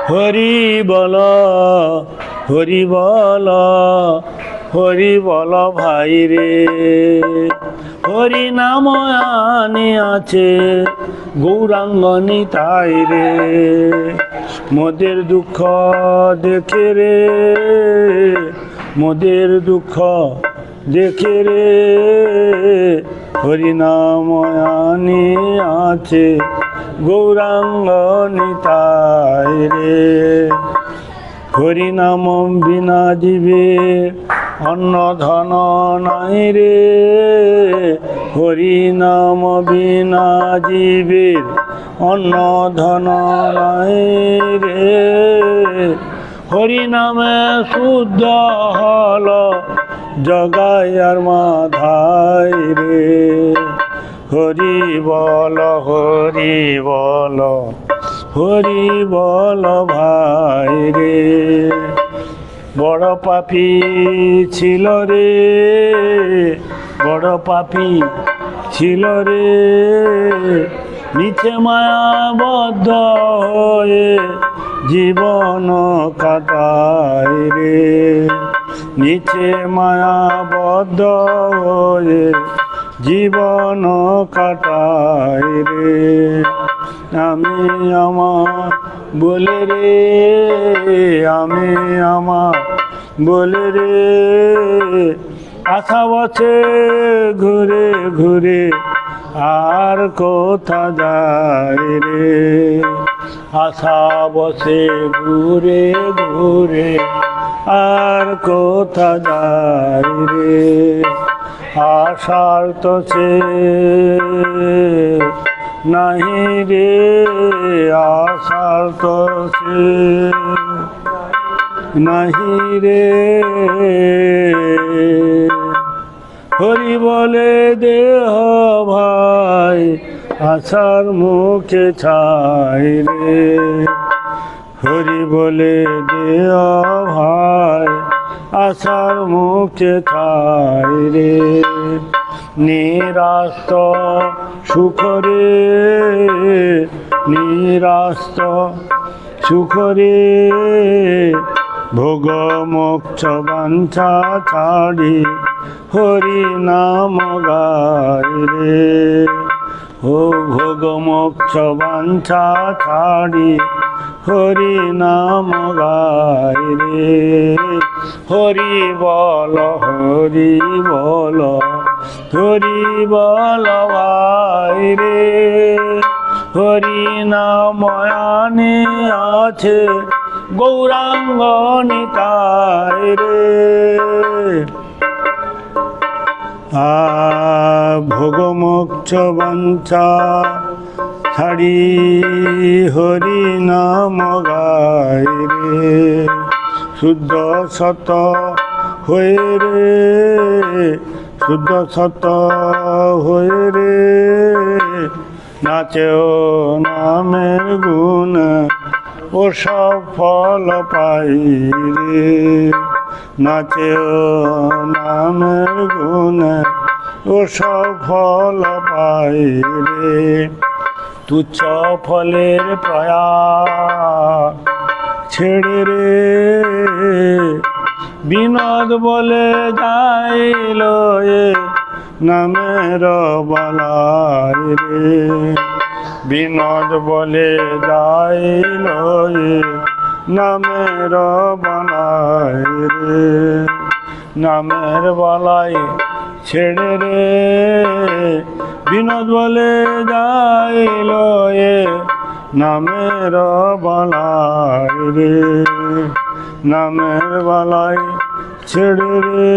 হরি বল, হরি বল, হরি বল ভাই রে। হরি নাম আনি আছে গৌরাঙ্গ নিতাই রে। মোদের দুঃখ দেখে রে, মোদের দুঃখ দেখে রে, হরি নাম আনি আছে গৌরাঙ্গ নিতাই রে। হরি নাম বিনা জীবে অন্ন ধন নাই রে। হরি নাম বিনা জীবের অন্ন ধন নাই রে। হরি নামে শুদ্ধ হল জগায়ার মাধাই রে। হরি বল, হরি বল, হরি বল ভাই রে। বড় পাপী ছিল রে, বড় পাপী ছিল রে, নিচে মায়াবদ্ধ হয়ে জীবন কাটায় রে। নিচে মায়াবদ্ধ হয়ে জীবন কাটায় রে। আমি আমার বলে রে, আমি আমার বলে রে, আশা বসে ঘুরে ঘুরে আর কোথা যায় রে। আশা বসে ঘুরে ঘুরে আর কোথা যায় রে। আশার তো সে নাহি রে, আশার তো সে নাহি রে। হরি বলে দেহ ভাই আশার মুখে ছাই রে। হরি বলে দেহ ভাই আশার মুখে ছাই রে। নিরাস্ত সুখ রে, নিরাস্ত সুখ রে, ভোগ মোক্ষ বাঞ্ছা ছাড়ি হরি নাম গাই রে। ও ভোগ মোক্ষ বাঞ্ছা ছাড়ি হরি নাম গাই রে। হরি বল, হরি বল, হরি বল ভাই রে। হরি নাম আনি আছে গৌরাঙ্গ নিতাই রে। ভোগ মোক্ষ বাঞ্ছা ছাড়ি হরি নাম গাই রে। শুদ্ধ সত হয়ে রে, শুদ্ধ সত হয়ে রে, নাচেও নামের গুণ ও সব ফল পাই রে। নাচেও নামের গুণ ও সব ফল পাই রে। তুচ্ছ ফলের প্রয়াস ছেড়ে রে, বিনোদ বলে যাইল এ নামের বালাই রে। বিনোদ বলে যাইল এ নামের বালাই রে। নামের বালাই ছেড়ে রে, বিনোদ বলে যাইল এ নামের বালাই রে। নামের বালাই ছেড়ে রে,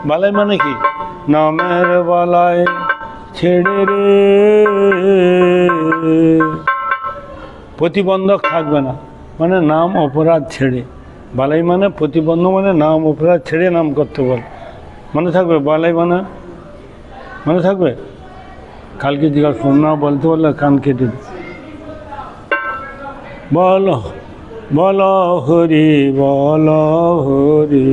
বালাই মানে কি? নামের বালাই ছেড়ে রে। প্রতিবন্ধক থাকবে না, মানে নাম অপরাধ ছেড়ে। বালাই মানে প্রতিবন্ধক, মানে নাম অপরাধ ছেড়ে নাম করতে বল। মনে থাকবে বালাই মানে, মনে থাকবে? কালকে জিজ্ঞাসা শোন না বলতে বললে কান কেটে দে। বল বল হরি বল, হরি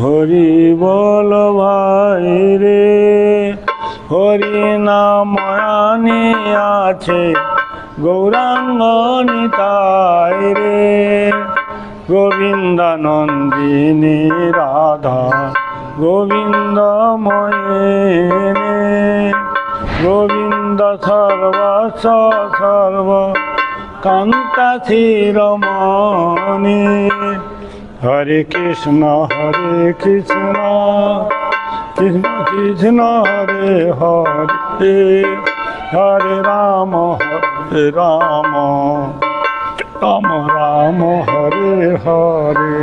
হরি বল ভাই রে। হরি নাম আনি আছে গৌরাঙ্গ নিতাই রে গোবিন্দানন্দিনী রাধা গোবিন্দময়ে রে গোবিন্দ সর্বস্ব সর্ব কান্তা শিরোমণি হরে কৃষ্ণ কৃষ্ণ কৃষ্ণ হরে হরে হরে রাম রাম রাম হরে হরে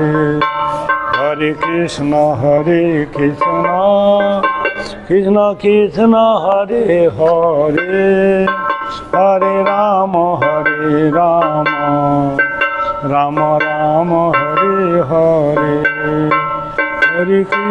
হরে কৃষ্ণ কৃষ্ণ কৃষ্ণ হরে হরে হরে রাম রাম রাম হরে হরে হরে কি